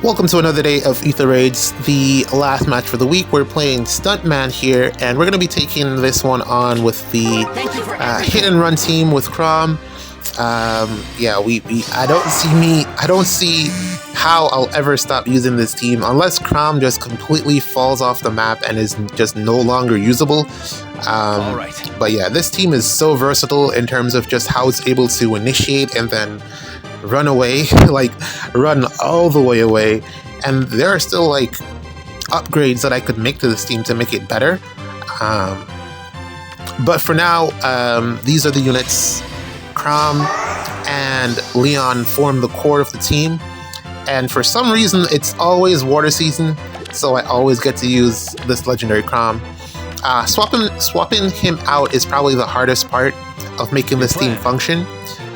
Welcome to another day of Ether Raids, the last match for the week. We're playing Stuntman here, and we're going to be taking this one on with the hit and run team with Crom. I don't see how I'll ever stop using this team unless Crom just completely falls off the map and is just no longer usable. But yeah, this team is so versatile in terms of just how it's able to initiate and then run away, like run all the way away. And there are still like upgrades that I could make to this team to make it better. But for now, these are the units. Crom and Leon form the core of the team. And for some reason, it's always water season, so I always get to use this legendary Crom. Swapping him out is probably the hardest part of making this team function.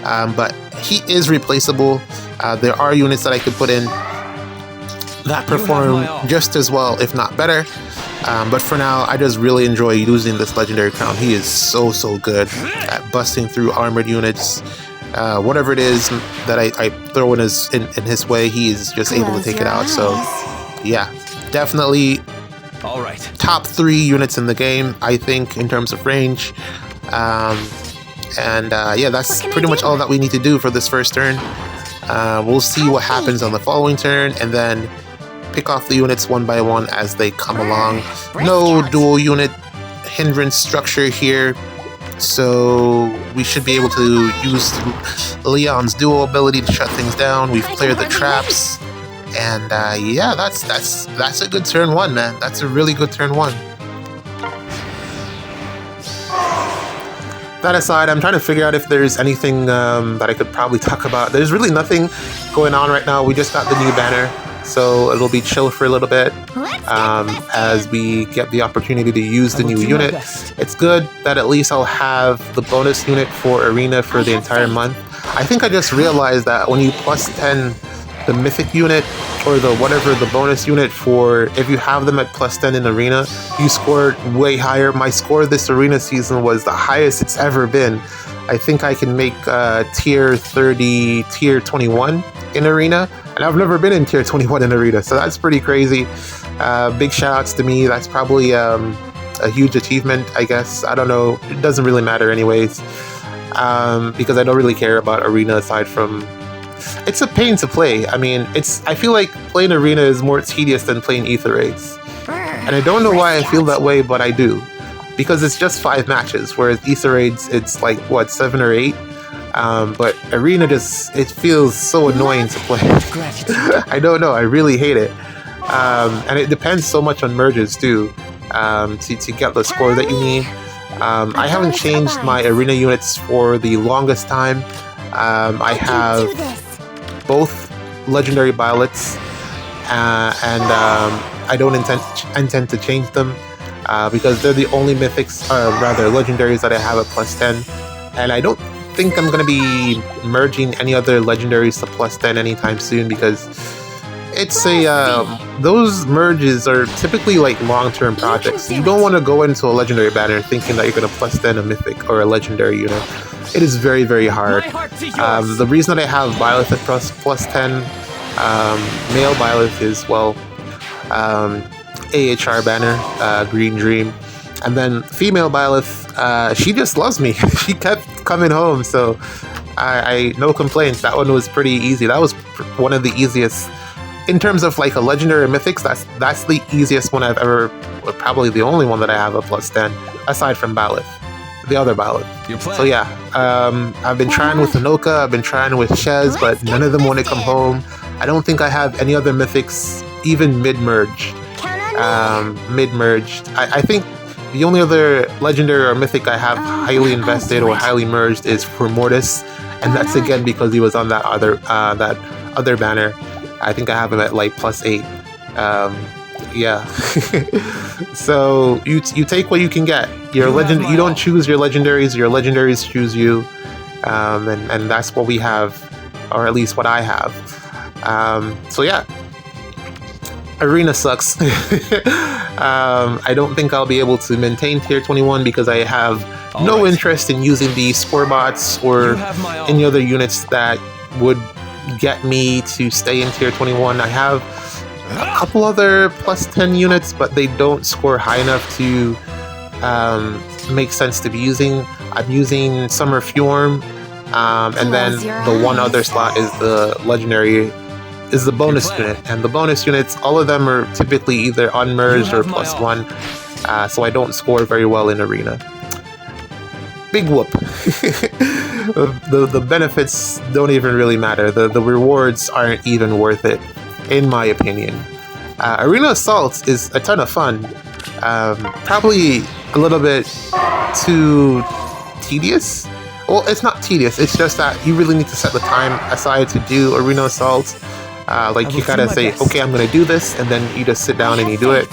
But he is replaceable. There are units that I could put in that perform just as well, if not better. But for now, I just really enjoy using this legendary Crown. He is so good at busting through armored units. Whatever it is that I throw in his way, he is just able to take it out. So yeah, definitely top 3 units in the game, I think, in terms of range. Yeah, that's pretty much all that we need to do for this first turn. We'll see what happens on the following turn, and then pick off the units one by one as they come along. No dual unit hindrance structure here, so we should be able to use Leon's dual ability to shut things down. We've cleared the traps, and yeah, that's a good turn 1, man. That's a really good turn 1. That aside, I'm trying to figure out if there's anything that I could probably talk about. There's really nothing going on right now. We just got the new banner, so it'll be chill for a little bit as we get the opportunity to use the new unit. It's good that at least I'll have the bonus unit for Arena for the entire month. I think I just realized that when you plus 10 the mythic unit or the bonus unit for, if you have them at plus 10 in Arena, you scored way higher. My score this Arena season was the highest it's ever been. I think I can make tier 30, tier 21 in Arena, and I've never been in tier 21 in Arena, so that's pretty crazy. Big shout outs to me. That's probably a huge achievement, I guess. I don't know, it doesn't really matter anyways, because I don't really care about Arena aside from it's a pain to play. I mean, I feel like playing Arena is more tedious than playing Ether Raids. And I don't know why I feel that way, but I do. Because it's just 5 matches, whereas Ether Raids, it's like, what, 7 or 8? But Arena it feels so annoying to play. I don't know, I really hate it. And it depends so much on merges too, to get the score that you need. I haven't changed my Arena units for the longest time. I have both legendary violets, and I don't intend to change them because they're the only mythics, rather legendaries, that I have at plus 10, and I don't think I'm going to be merging any other legendaries to plus 10 anytime soon, because it's those merges are typically like long-term projects. You don't want to go into a legendary banner thinking that you're going to plus 10 a mythic or a legendary unit. It is very hard. The reason that I have Byleth at plus 10, male Byleth is, well, AHR banner, Green Dream. And then female Byleth, she just loves me. She kept coming home, so I no complaints. That one was pretty easy. That was one of the easiest. In terms of like a legendary mythics, that's the easiest one I've ever, probably the only one that I have a plus 10, aside from Byleth. The other ballad. So yeah, I've been trying with Anoka, I've been trying with Shez, but none of them want to come home. I don't think I have any other mythics, even mid-merge. I think the only other legendary or mythic I have highly invested or highly merged is for Mortis, and that's again because he was on that other banner. I think I have him at like plus 8. Yeah. So you take what you can get. You don't choose your legendaries choose you, and that's what we have, or at least what I have. So yeah, Arena sucks. I don't think I'll be able to maintain tier 21 because I have no interest in using the score bots or any other units that would get me to stay in tier 21. I have a couple other plus 10 units, but they don't score high enough to make sense to be using. I'm using Summer Fjorm, and then the one other slot is the legendary, is the bonus unit. And the bonus units, all of them are typically either unmerged or +1, so I don't score very well in arena. Big whoop. The benefits don't even really matter. The rewards aren't even worth it, in my opinion. Arena Assault is a ton of fun. Probably a little bit too tedious. Well, it's not tedious, it's just that you really need to set the time aside to do Arena Assault. Like, you gotta say, okay, I'm gonna do this, and then you just sit down and you do it.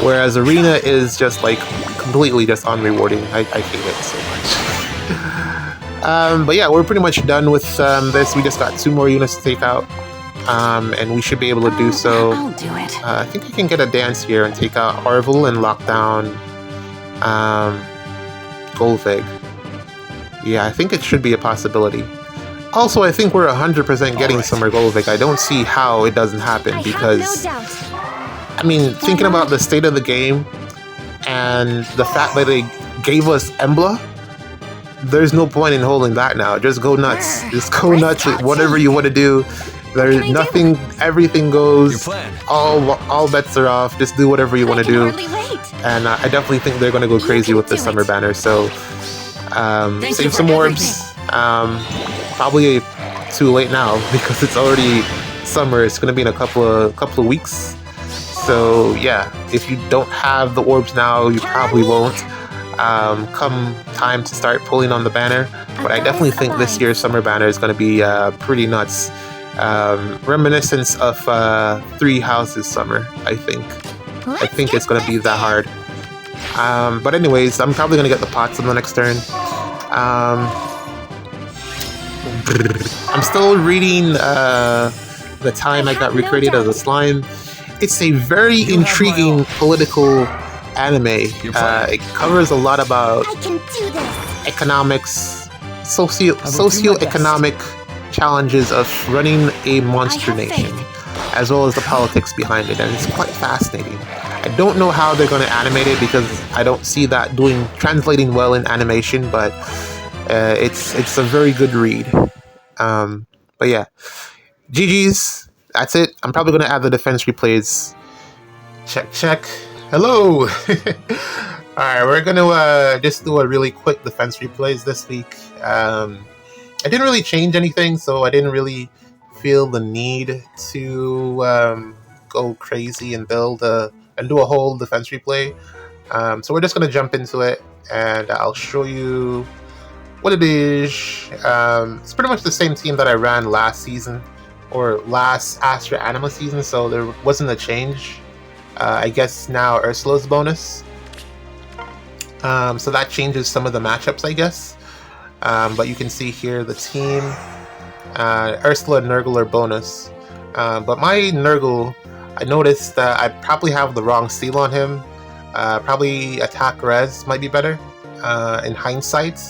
Whereas Arena is just like completely just unrewarding. I hate it so much. But yeah, we're pretty much done with this. We just got 2 more units to take out, and we should be able to do so. I'll do it. I think I can get a dance here and take out Arvel and lock down Golvig. Yeah, I think it should be a possibility. Also, I think we're 100% getting Summer Golvig. I don't see how it doesn't happen, because I mean, thinking about the state of the game and the fact that they gave us Embla, there's no point in holding that now. Just go nuts. Just go nuts with whatever you want to do. There's nothing, everything goes, all bets are off. Just do whatever you want to do. And I definitely think they're going to go crazy with the Summer Banner. So save some orbs. Probably too late now because it's already summer. It's going to be in a couple of weeks. So yeah, if you don't have the orbs now, you probably won't come time to start pulling on the banner. But I definitely think this year's summer banner is going to be pretty nuts. Reminiscence of 3 Houses summer, I think. I think it's going to be that hard. But anyways, I'm probably going to get the pots on the next turn. I'm still reading the time I got recreated as a slime. It's a very intriguing political anime. It covers a lot about economics, socio-economic challenges of running a monster nation, as well as the politics behind it, and it's quite fascinating. I don't know how they're going to animate it because I don't see that translating well in animation, but it's a very good read. But yeah, GG's. That's it. I'm probably going to add the defense replays. Check. Hello! Alright, we're going to just do a really quick defense replays this week. I didn't really change anything, so I didn't really feel the need to go crazy and build and do a whole defense replay. So we're just going to jump into it, and I'll show you what it is. It's pretty much the same team that I ran last season, or last Astra Anima season, so there wasn't a change. I guess now Ursula's bonus. So that changes some of the matchups, I guess. But you can see here the team, Ursula and Nurgle are bonus. But my Nurgle, I noticed that I probably have the wrong seal on him. Probably attack res might be better in hindsight.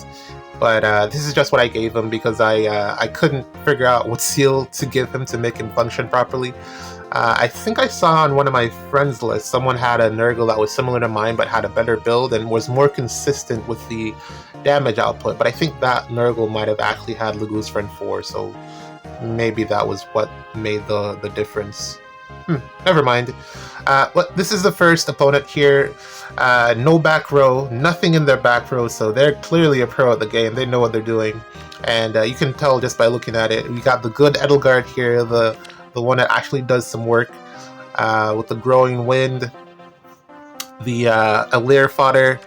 But this is just what I gave him because I couldn't figure out what seal to give him to make him function properly. I think I saw on one of my friends' lists someone had a Nurgle that was similar to mine but had a better build and was more consistent with the damage output. But I think that Nurgle might have actually had Legu's Friend 4, so maybe that was what made the difference. Never mind. But this is the first opponent here. No back row, nothing in their back row, so they're clearly a pro at the game. They know what they're doing, and you can tell just by looking at it. We got the good Edelgard here, the one that actually does some work with the Growing Wind, the Alir Fodder,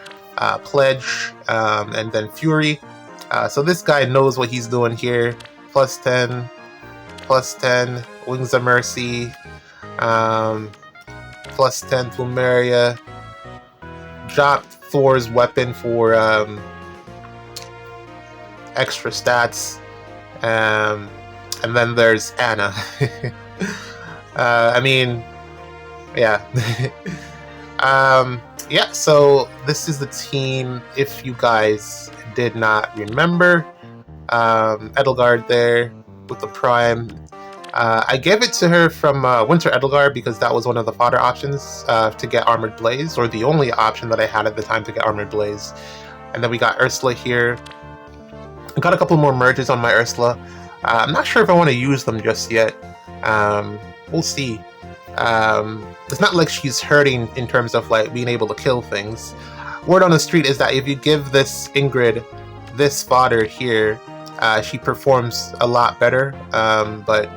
Pledge, and then Fury. So this guy knows what he's doing here. Plus 10, Wings of Mercy, plus 10 Plumeria, drop Thor's weapon for extra stats, and then there's Anna. I mean, yeah. Yeah, so this is the team, if you guys did not remember. Edelgard there with the Prime. I gave it to her from Winter Edelgard because that was one of the fodder options to get Armored Blaze, or the only option that I had at the time to get Armored Blaze. And then we got Ursula here. I got a couple more merges on my Ursula. I'm not sure if I want to use them just yet. We'll see. It's not like she's hurting in terms of like being able to kill things. Word on the street is that if you give this Ingrid this fodder here, she performs a lot better. But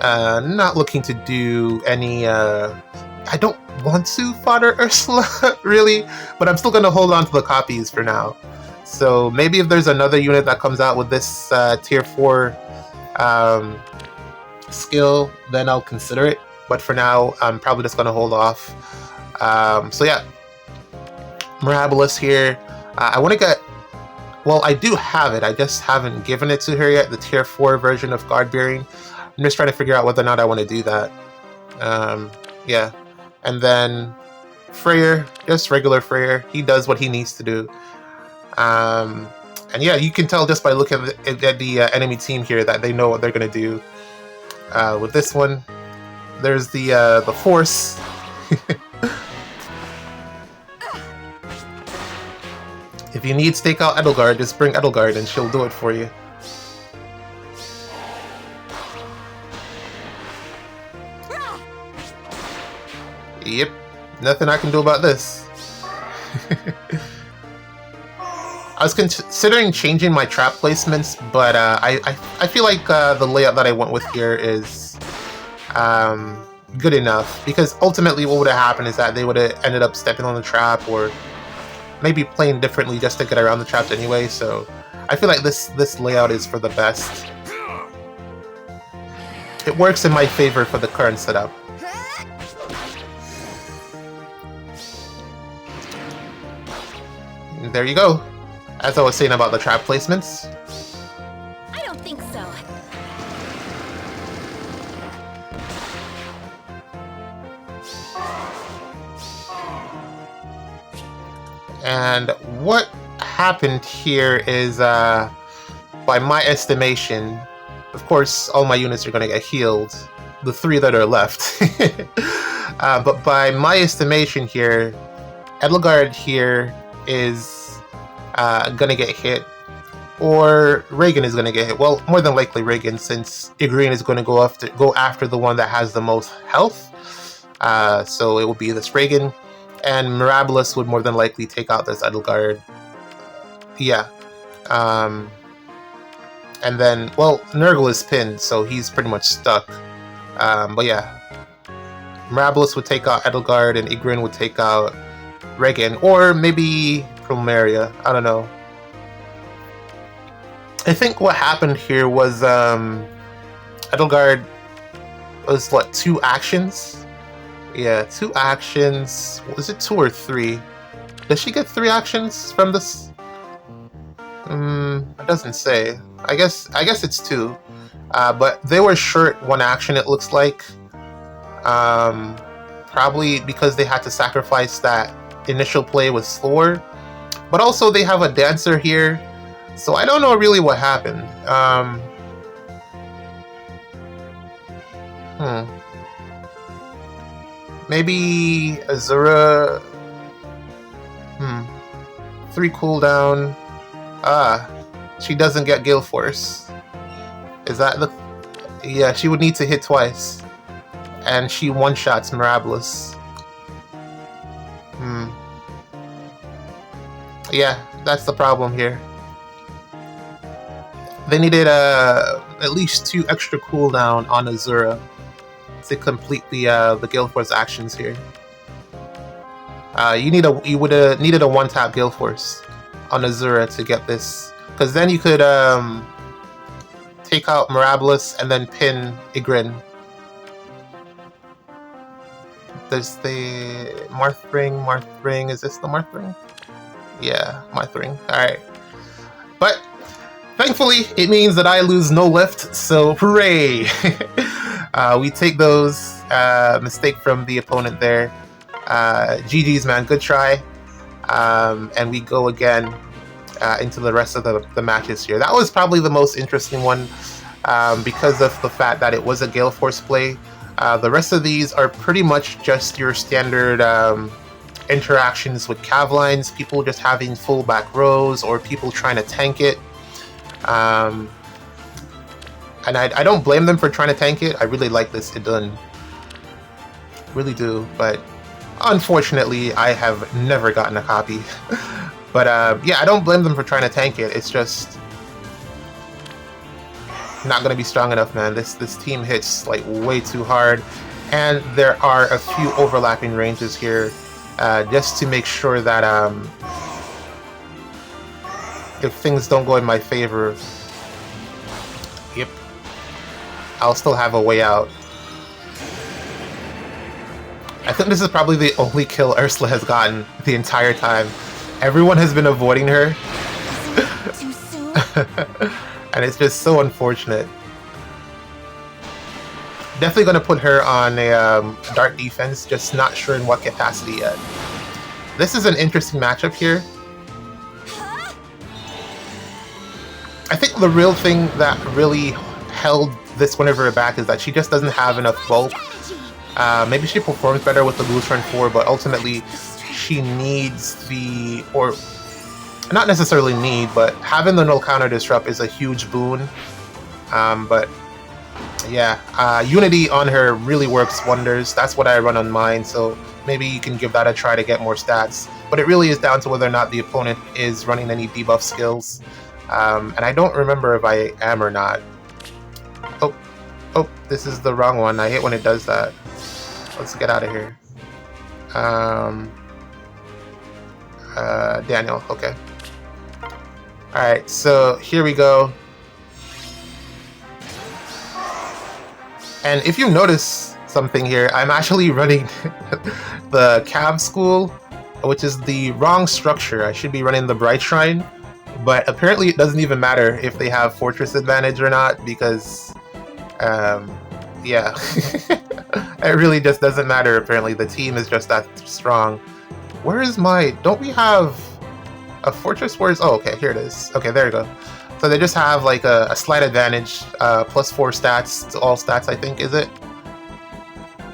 not looking to do any. I don't want to fodder Ursula really, but I'm still going to hold on to the copies for now. So maybe if there's another unit that comes out with this tier 4 skill, then I'll consider it. But for now, I'm probably just going to hold off. So yeah, Mirabilis here. I want to get... Well, I do have it. I just haven't given it to her yet, the tier 4 version of Guard Bearing. I'm just trying to figure out whether or not I want to do that. Yeah. And then Freyr, just regular Freyr. He does what he needs to do. And yeah, you can tell just by looking at the enemy team here that they know what they're going to do. With this one, there's the Force. If you need stake out Edelgard, just bring Edelgard and she'll do it for you. Yep, nothing I can do about this. I was considering changing my trap placements, but I feel like the layout that I went with here is good enough, because ultimately what would have happened is that they would have ended up stepping on the trap or maybe playing differently just to get around the traps anyway, so I feel like this layout is for the best. It works in my favor for the current setup. And there you go. As I was saying about the trap placements. I don't think so. And what happened here is, by my estimation, of course, all my units are going to get healed. The 3 that are left. But by my estimation here, Edelgard here is gonna get hit, or Reagan is gonna get hit. Well, more than likely Reagan, since Igreen is gonna go after the one that has the most health. So it will be this Reagan, and Mirabilis would more than likely take out this Edelgard. Yeah. And then, well, Nurgle is pinned, so he's pretty much stuck. But yeah, Mirabilis would take out Edelgard, and Igreen would take out Reagan, or maybe Plumeria, I don't know. I think what happened here was Edelgard was what, 2 actions? Yeah, 2 actions. Was it 2 or 3? Does she get 3 actions from this? It doesn't say. I guess it's 2. But they were short 1 action, it looks like. Probably because they had to sacrifice that initial play with Thor. But also they have a dancer here, so I don't know really what happened. Maybe Azura. 3 cooldown. She doesn't get Gale Force. Is that the... Yeah, she would need to hit twice. And she one-shots Mirabilis. Yeah, that's the problem here. They needed at least 2 extra cooldown on Azura to complete the Gale Force actions here. You would have needed a 1-tap Gale Force on Azura to get this, because then you could take out Mirabilis and then pin Igreen. There's the Marthring. Is this the Marthring? Yeah, Marthring. Alright. But thankfully, it means that I lose no lift, so hooray! We take those. Mistake from the opponent there. GG's, man. Good try. And we go again into the rest of the matches here. That was probably the most interesting one. because of the fact that it was a Gale Force play. The rest of these are pretty much just your standard interactions with cav lines, people just having full back rows or people trying to tank it. And I don't blame them for trying to tank it. I really like this Idun. Really do, but unfortunately I have never gotten a copy. But yeah, I don't blame them for trying to tank it. It's just not going to be strong enough, man. This team hits like way too hard, and there are a few overlapping ranges here, just to make sure that if things don't go in my favor, yep, I'll still have a way out. I think this is probably the only kill Ursula has gotten the entire time. Everyone has been avoiding her. Too soon? And it's just so unfortunate. Definitely going to put her on a dark defense, just not sure in what capacity yet. This is an interesting matchup here. I think the real thing that really held this one of her back is that she just doesn't have enough bulk. Maybe she performs better with the Lutron 4, but ultimately she needs the, or not necessarily need, but having the null counter disrupt is a huge boon. But yeah, Unity on her really works wonders. That's what I run on mine, so maybe you can give that a try to get more stats. But it really is down to whether or not the opponent is running any debuff skills. And I don't remember if I am or not. Oh, this is the wrong one. I hate when it does that. Let's get out of here. Daniel, okay. Alright, so here we go. And if you notice something here, I'm actually running the Cav School, which is the wrong structure. I should be running the Bright Shrine, but apparently it doesn't even matter if they have Fortress advantage or not, because, yeah. It really just doesn't matter, apparently. The team is just that strong. Where is my... Don't we have a Fortress? Where's... Oh, okay, here it is. Okay, there you go. So they just have, like, a slight advantage. +4 stats to all stats, I think, is it?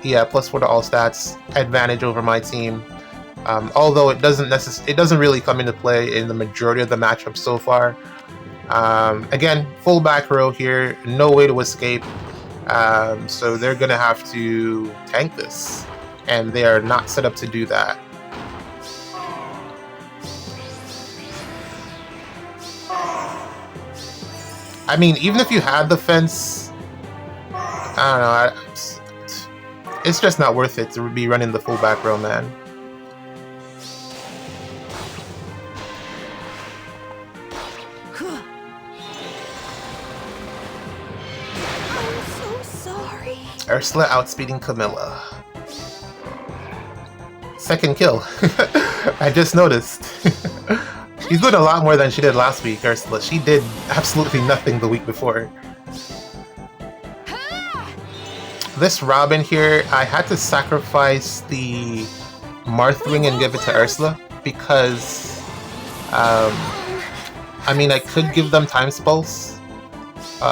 Yeah, +4 to all stats. Advantage over my team. Although it doesn't really come into play in the majority of the matchups so far. Again, full back row here. No way to escape. So they're gonna have to tank this, and they are not set up to do that. I mean, even if you had the fence, I don't know, it's just not worth it to be running the full back row, man. Ursula outspeeding Camilla. Second kill. I just noticed. She's doing a lot more than she did last week, Ursula. She did absolutely nothing the week before. This Robin here, I had to sacrifice the Marthwing and give it to Ursula because, I mean, I could give them Time's Pulse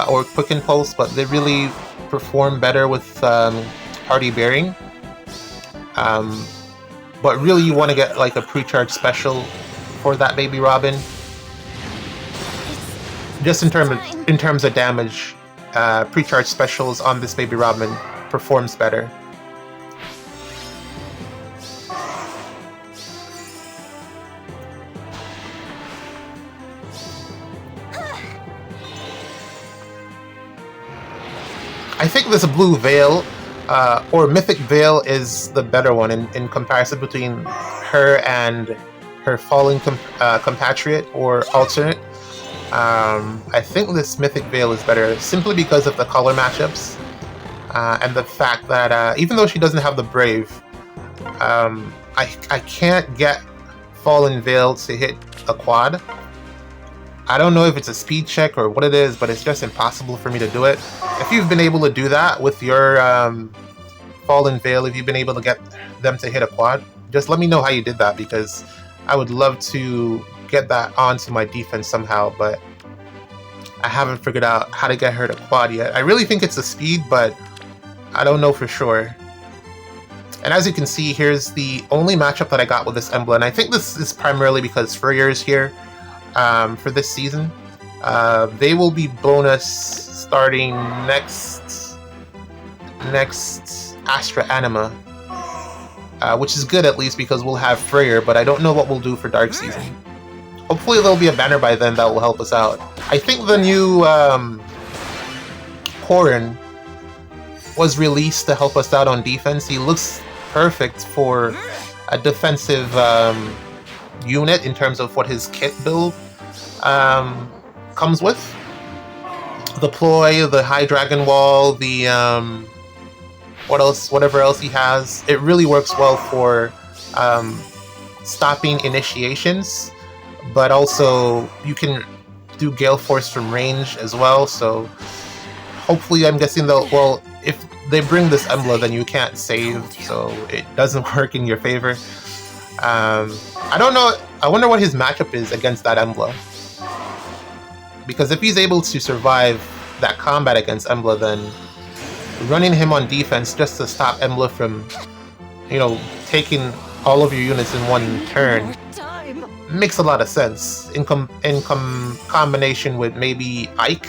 or Quicken Pulse, but they really perform better with Hardy Bearing. But really you want to get like a pre-charge special for that baby Robin. Just in terms of damage, pre-charge specials on this baby Robin performs better. I think this Blue Veil, or Mythic Veil, is the better one in comparison between her and her fallen compatriot or alternate. I think this Mythic Veil is better simply because of the color matchups and the fact that even though she doesn't have the Brave, I can't get Fallen Veil to hit a quad. I don't know if it's a speed check or what it is, but it's just impossible for me to do it. If you've been able to do that with your Fallen Veil, if you've been able to get them to hit a quad, just let me know how you did that, because I would love to get that onto my defense somehow, but I haven't figured out how to get her to quad yet. I really think it's the speed, but I don't know for sure. And as you can see, here's the only matchup that I got with this Embla, and I think this is primarily because Furrier is here for this season. They will be bonus starting next Astra Anima, which is good at least because we'll have Furrier, but I don't know what we'll do for Dark Season. Hopefully there'll be a banner by then that will help us out. I think the new Korin was released to help us out on defense. He looks perfect for a defensive unit in terms of what his kit build comes with. The Ploy, the High Dragon Wall, the whatever else he has. It really works well for stopping initiations, but also you can do Gale Force from range as well, so hopefully I'm guessing they'll, well, if they bring this Embla, then you can't save, so it doesn't work in your favor. I don't know, I wonder what his matchup is against that Embla. Because if he's able to survive that combat against Embla, then running him on defense just to stop Embla from, you know, taking all of your units in one turn makes a lot of sense in combination with maybe Ike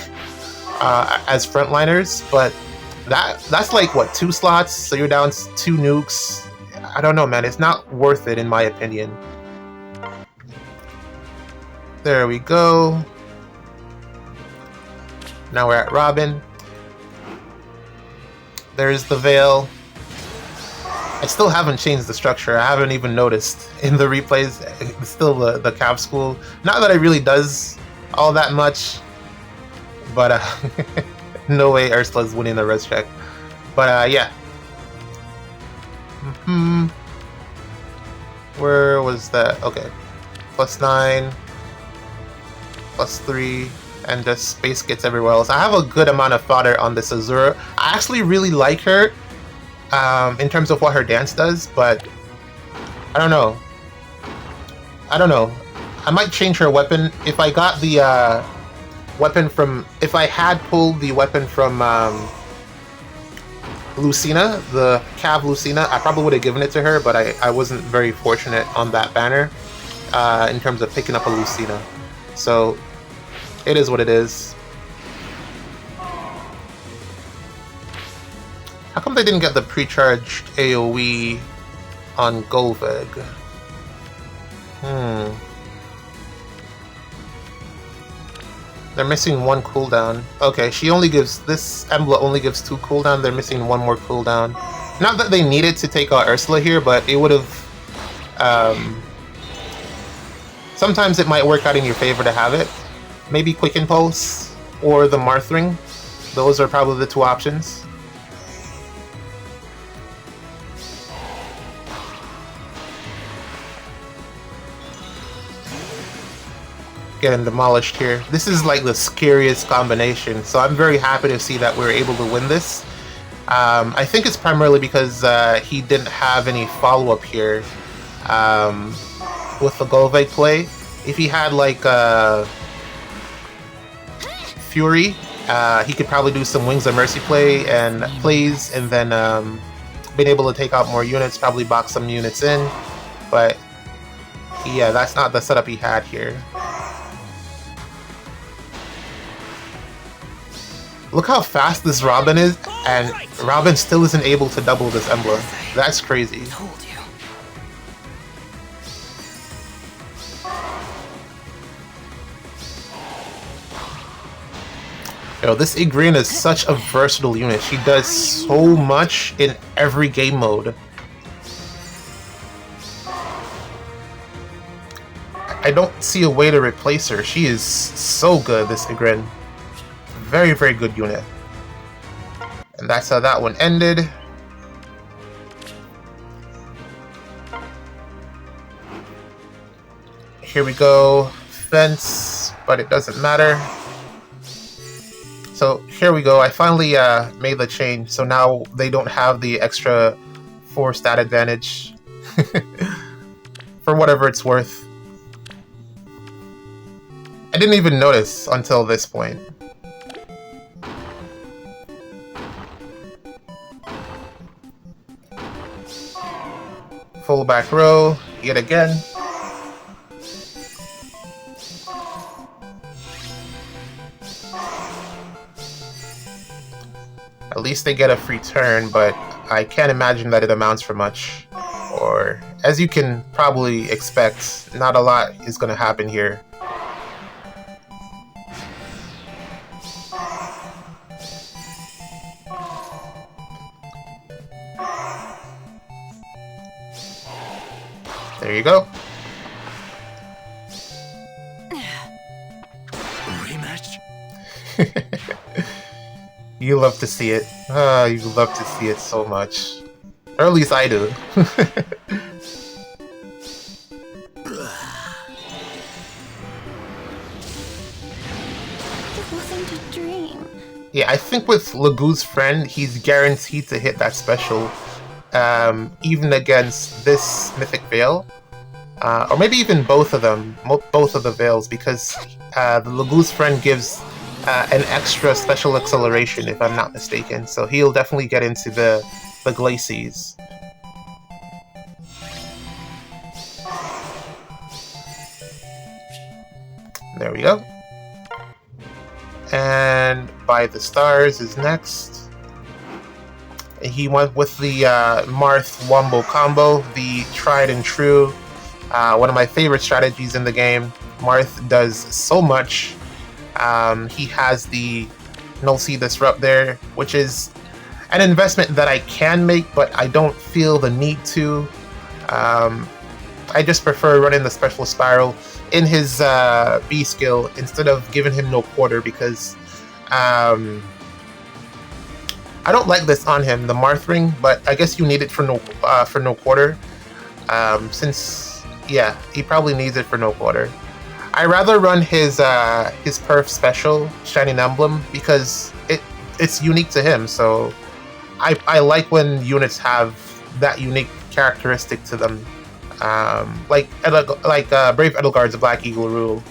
as frontliners, but that's like, what, 2 slots? So you're down 2 nukes. I don't know, man. It's not worth it, in my opinion. There we go. Now we're at Robin. There's the Veil. I still haven't changed the structure. I haven't even noticed in the replays. It's still the Cav School. Not that it really does all that much, but no way Ursula's winning the res check. But yeah. Where was that? Okay. +9, +3, and just space gets everywhere else. I have a good amount of fodder on this Azura. I actually really like her in terms of what her dance does, but I don't know. I might change her weapon. If I got the weapon from... If I had pulled the weapon from Lucina, the Cav Lucina, I probably would have given it to her, but I wasn't very fortunate on that banner in terms of picking up a Lucina. So it is what it is. How come they didn't get the pre-charged AoE on Golveg? They're missing 1 cooldown. Okay, she only gives... This Embla only gives 2 cooldown. They're missing 1 more cooldown. Not that they needed to take out Ursula here, but it would have... sometimes it might work out in your favor to have it. Maybe Quick Impulse or the Marthring. Those are probably the 2 options. Getting demolished here. This is like the scariest combination, so I'm very happy to see that we're able to win this. I think it's primarily because he didn't have any follow-up here with the Golveg play. If he had like Fury, he could probably do some Wings of Mercy play and plays, and then been able to take out more units, probably box some units in, but yeah, that's not the setup he had here. Look how fast this Robin is, and Robin still isn't able to double this Embla. That's crazy. Yo, this Igreen is such a versatile unit. She does so much in every game mode. I don't see a way to replace her. She is so good, this Igreen. Very, very good unit. And that's how that one ended. Here we go. Fence, but it doesn't matter. So here we go. I finally made the change, so now they don't have the extra 4 stat advantage. For whatever it's worth. I didn't even notice until this point. Full back row yet again. At least they get a free turn, but I can't imagine that it amounts for much. Or, as you can probably expect, not a lot is going to happen here. There you go. Rematch? You love to see it. You love to see it so much. Or at least I do. It wasn't a dream. Yeah, I think with Lagu's friend, he's guaranteed to hit that special. Even against this Mythic Veil. Or maybe even both of them. Both of the Veils, because the Lagu's friend gives an extra special acceleration, if I'm not mistaken. So he'll definitely get into the Glacies. There we go. And By the Stars is next. He went with the Marth Wombo combo, the tried and true. One of my favorite strategies in the game. Marth does so much. He has the Null Sea Disrupt there, which is an investment that I can make, but I don't feel the need to. I just prefer running the Special Spiral in his B skill instead of giving him no quarter, because I don't like this on him, the Marth Ring, but I guess you need it for no quarter. Since, yeah, he probably needs it for no quarter. I rather run his perf special, Shining Emblem, because it's unique to him. So I like when units have that unique characteristic to them, like Brave Edelgard's Black Eagle rule.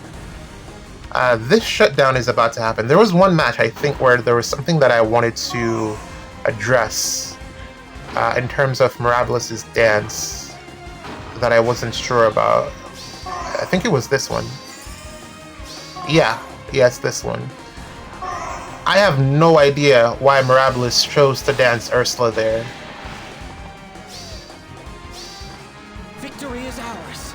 This shutdown is about to happen. There was one match, I think, where there was something that I wanted to address in terms of Mirabilis' dance that I wasn't sure about. I think it was this one. Yes, this one. I have no idea why Mirabilis chose to dance Ursula there. Victory is ours.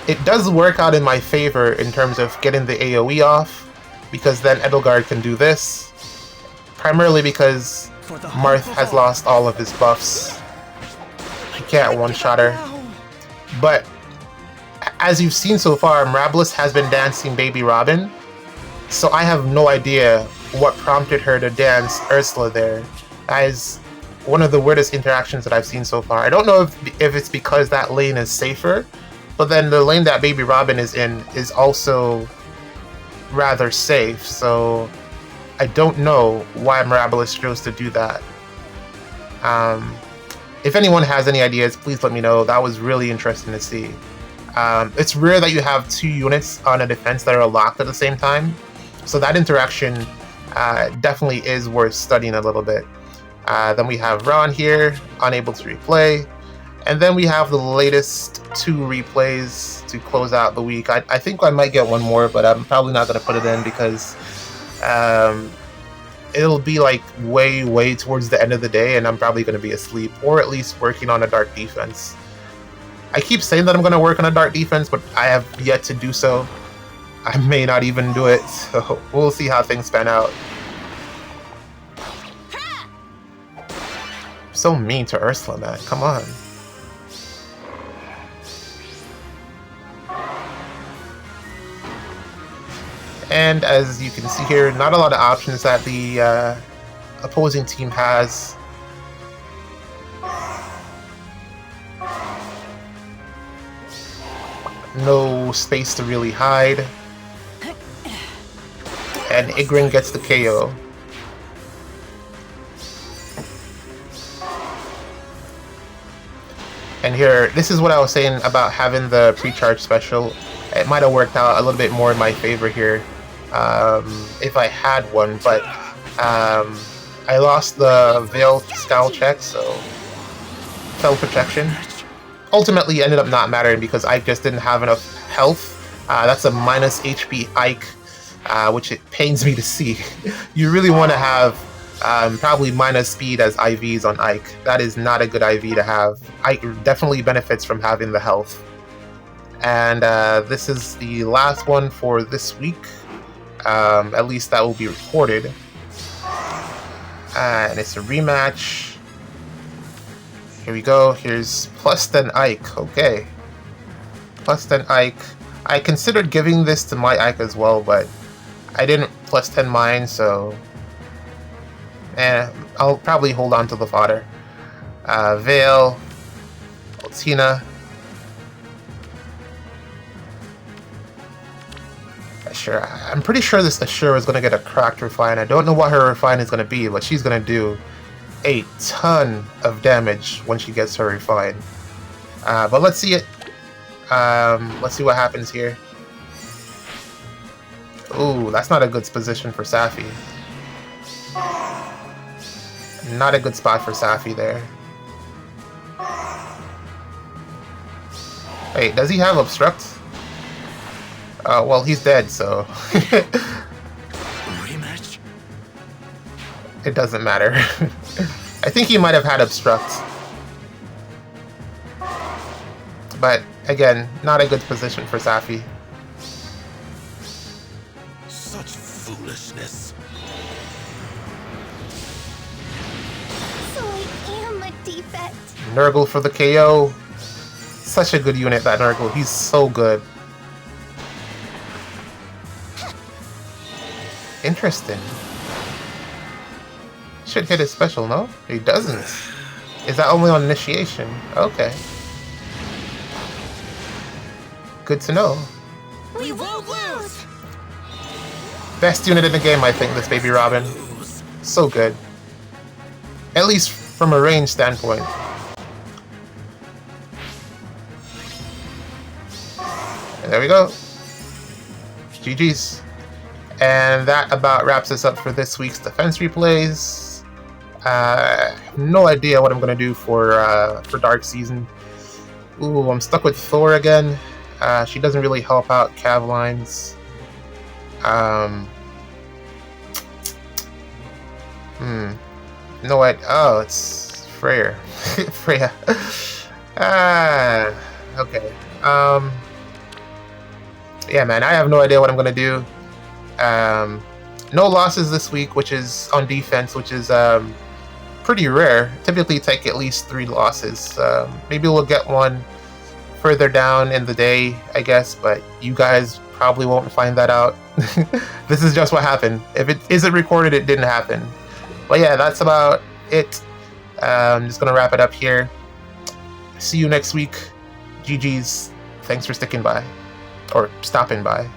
It does work out in my favor in terms of getting the AoE off, because then Edelgard can do this. Primarily because Marth has lost all of his buffs. He can't one-shot her. But as you've seen so far, Mirabilis has been dancing Baby Robin, so I have no idea what prompted her to dance Ursula there. That is one of the weirdest interactions that I've seen so far. I don't know if it's because that lane is safer, but then the lane that Baby Robin is in is also rather safe, so I don't know why Mirabilis chose to do that. If anyone has any ideas, please let me know. That was really interesting to see. It's rare that you have two units on a defense that are locked at the same time, so that interaction definitely is worth studying a little bit. Then we have Ron here, unable to replay. And then we have the latest 2 replays to close out the week. I think I might get one more, but I'm probably not going to put it in because it'll be like way towards the end of the day, and I'm probably going to be asleep, or at least working on a dark defense. I keep saying that I'm going to work on a dark defense, but I have yet to do so. I may not even do it, so we'll see how things pan out. So mean to Ursula, man. Come on. And as you can see here, not a lot of options that the opposing team has. No space to really hide. And Igrin gets the KO. And here, this is what I was saying about having the pre-charge special. It might have worked out a little bit more in my favor here if I had one, but I lost the Veil Scowl check, so fell protection. ultimately ended up not mattering because Ike just didn't have enough health. That's a minus HP Ike, which it pains me to see. You really want to have probably minus speed as IVs on Ike. That is not a good IV to have. Ike definitely benefits from having the health. And this is the last one for this week. At least that will be recorded. And it's a rematch. Here we go. Here's plus 10 Ike. Okay. Plus 10 Ike. I considered giving this to my Ike as well, but I didn't plus 10 mine, so I'll probably hold on to the fodder. Veil, Altina, Assura. I'm pretty sure this Assura is going to get a cracked refine. I don't know what her refine is going to be, but she's going to do a ton of damage when she gets her refine. But let's see it. Let's see what happens here. Ooh, that's not a good position for Safi. Not a good spot for Safi there. Wait, does he have obstruct? Well, he's dead, so Rematch? it doesn't matter. I think he might have had obstruct. But again, not a good position for Safi. Such foolishness. So I am a defect. Nurgle for the KO. Such a good unit, that Nurgle. He's so good. Interesting. Should hit his special, no? He doesn't. Is that only on initiation? Okay. Good to know. We won't lose. Best unit in the game, I think, this Baby Robin. So good. At least from a range standpoint. And there we go. GG's. And that about wraps us up for this week's defense replays. No idea what I'm gonna do for Dark Season. Ooh, I'm stuck with Thor again. She doesn't really help out Cavlines. No, oh, it's Freya. Freya. Okay. Yeah, man, I have no idea what I'm gonna do. No losses this week, which is on defense, which is pretty rare. Typically take at least 3 losses. Maybe we'll get one further down in the day, I guess, but you guys probably won't find that out. This is just what happened. If it isn't recorded, it didn't happen. But yeah, that's about it. I'm just gonna wrap it up here. See you next week. GG's. Thanks for sticking by. Or stopping by.